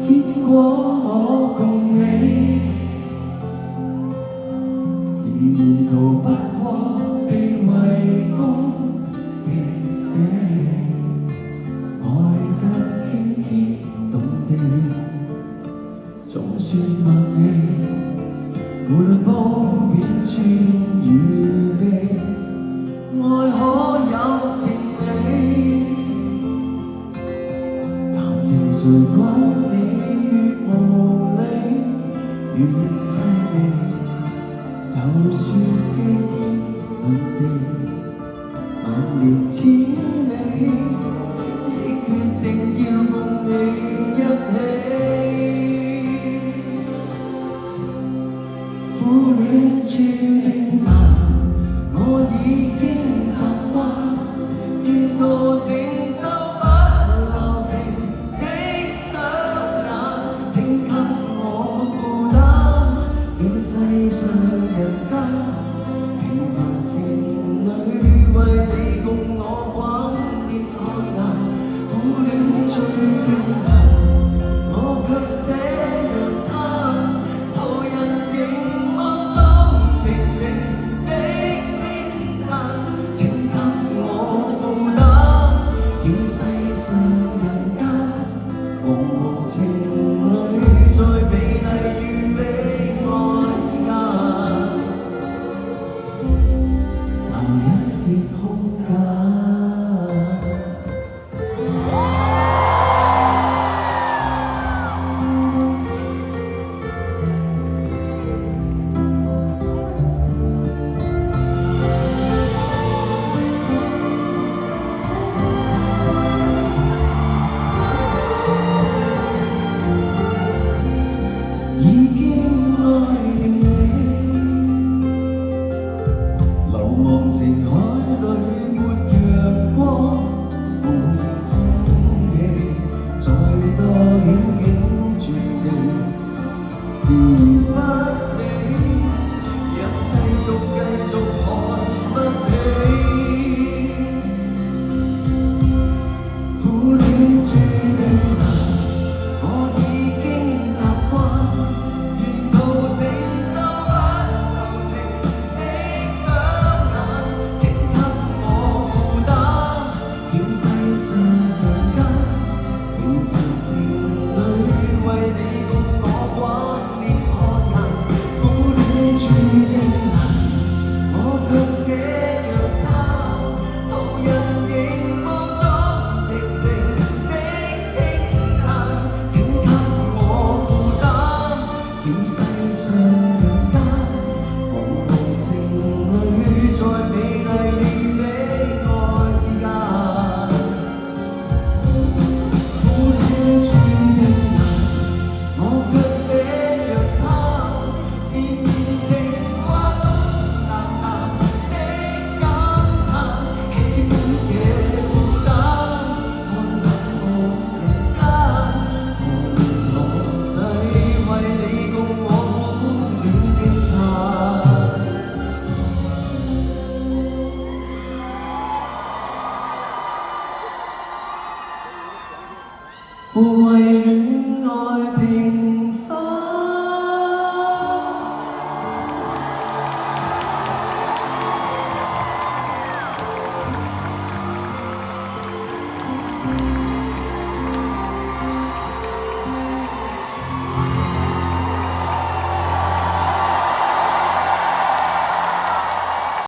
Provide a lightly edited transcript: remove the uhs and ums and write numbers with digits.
結果我共你仍然逃不過被圍攻被捨棄，愛得驚天動地，總算默契，無論褒貶尊與卑，愛可有定理。談情誰講你越無理，越凄美，就算飛天遁地，萬年千里，已決定要共你一起。苦戀注定難，我已經習慣，沿途承受不留情的雙眼，請給我負擔，叫世上人間平凡情侶為你共我滾熱愛顏，苦戀注定難，我卻這樣貪，途人凝望中靜靜的稱讚，請給我負擔，叫世上人間茫茫情侶在美麗與悲哀之間留一線空間。已經愛定你，流亡情海裡沒陽光，沒空氣，再多險境絕地，自然不理，讓世俗繼續看不起。苦戀注定難，我已經習慣，沿途承受不留情的雙眼，請給我負擔，叫世上人間平凡情侶為你共我滾熱愛顏。苦戀注定難，我卻這樣貪，途人凝望中靜靜的稱讚，請給我負擔，叫世上人間茫茫情侶在美麗